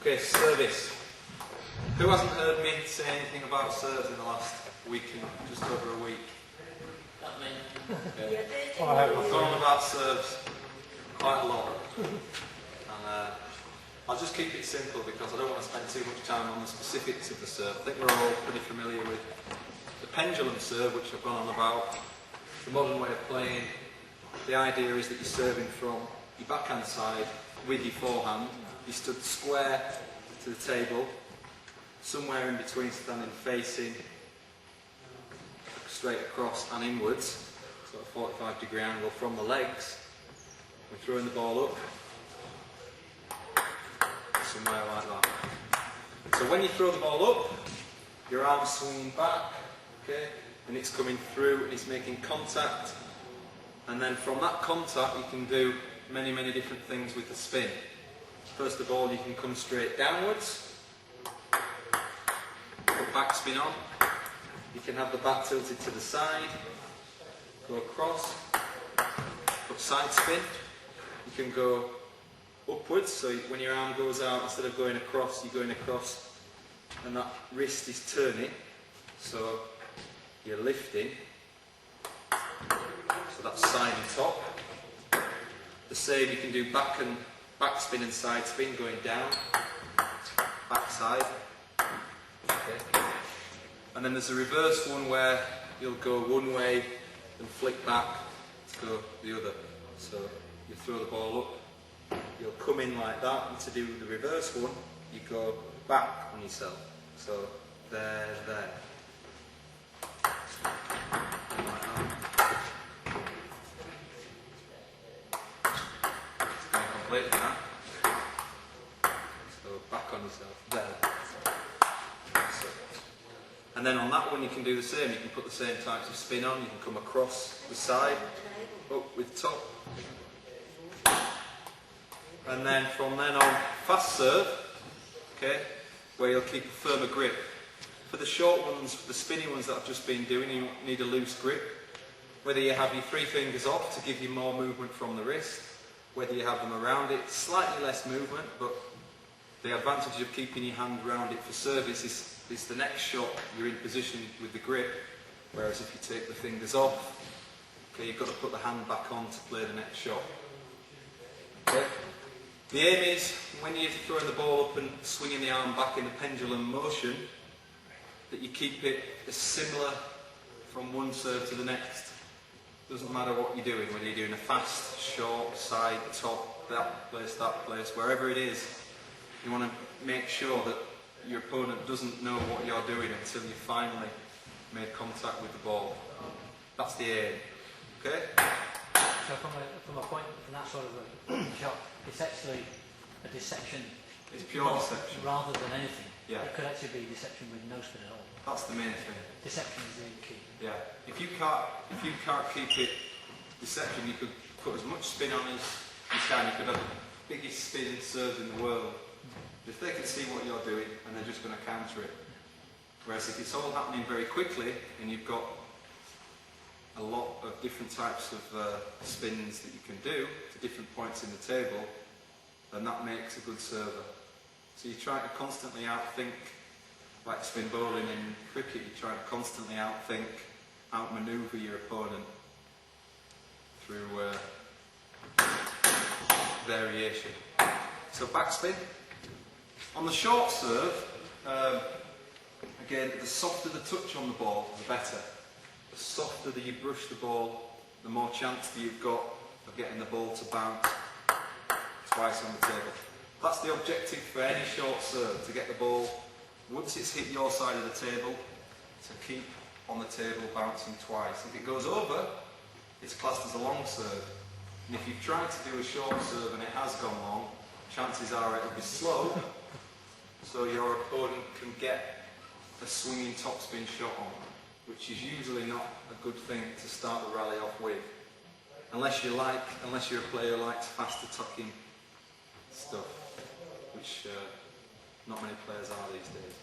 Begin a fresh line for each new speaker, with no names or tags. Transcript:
Okay, service. Who hasn't heard me say anything about serves in the last week and just over a week?
Not me.
Okay.
I've
gone on about serves quite a lot. And I'll just keep it simple because I don't want to spend too much time on the specifics of the serve. I think we're all pretty familiar with the pendulum serve, which I've gone on about. It's the modern way of playing. The idea is that you're serving from your backhand side with your forehand. You stood square to the table, somewhere in between standing facing straight across and inwards, sort of 45-degree angle from the legs. We're throwing the ball up, somewhere like that. So when you throw the ball up, your arm's swinging back, okay, and it's coming through and it's making contact. And then from that contact you can do many, many different things with the spin. First of all, you can come straight downwards, put back spin on. You can have the back tilted to the side, go across, put side spin. You can go upwards, so when your arm goes out, instead of going across, you're going across and that wrist is turning, so you're lifting. So that's side and top. The same you can do back spin and side spin, going down, back side. Okay. And then there's a reverse one where you'll go one way and flick back to go the other. So you throw the ball up, you'll come in like that, and to do the reverse one, you go back on yourself. So there. Completely now. So back on yourself, there. So. And then on that one you can do the same, you can put the same types of spin on, you can come across the side, up with top. And then from then on, fast serve, okay, where you'll keep a firmer grip. For the short ones, for the spinny ones that I've just been doing, you need a loose grip. Whether you have your 3 fingers off to give you more movement from the wrist, whether you have them around it, slightly less movement, but the advantage of keeping your hand around it for service is the next shot you're in position with the grip, whereas if you take the fingers off, okay, you've got to put the hand back on to play the next shot. Okay. The aim is, when you're throwing the ball up and swinging the arm back in the pendulum motion, that you keep it as similar from one serve to the next. Doesn't matter what you're doing, whether you're doing a fast, short, side, top, that place, wherever it is, you want to make sure that your opponent doesn't know what you're doing until you finally made contact with the ball. That's the aim. Okay?
So from that sort of a shot, it's actually a deception.
It's pure deception.
Rather than anything.
Yeah.
It could actually be deception with no spin at all.
That's the main thing.
Deception is really key.
Yeah. If you can't keep it deception, you could put as much spin on as you can. You could have the biggest spin serves in the world. If they can see what you're doing, and they're just going to counter it. Whereas if it's all happening very quickly, and you've got a lot of different types of spins that you can do to different points in the table, then that makes a good server. So you try to constantly outthink, like spin bowling in cricket, you try to constantly outmaneuver your opponent through variation. So backspin. On the short serve, again, the softer the touch on the ball, the better. The softer that you brush the ball, the more chance that you've got of getting the ball to bounce twice on the table. That's the objective for any short serve, to get the ball, once it's hit your side of the table, to keep on the table bouncing twice. If it goes over, it's classed as a long serve. And if you've tried to do a short serve and it has gone long, chances are it will be slow, so your opponent can get a swinging topspin shot on, which is usually not a good thing to start the rally off with. Unless you're a player who likes fast attacking stuff, which not many players are these days.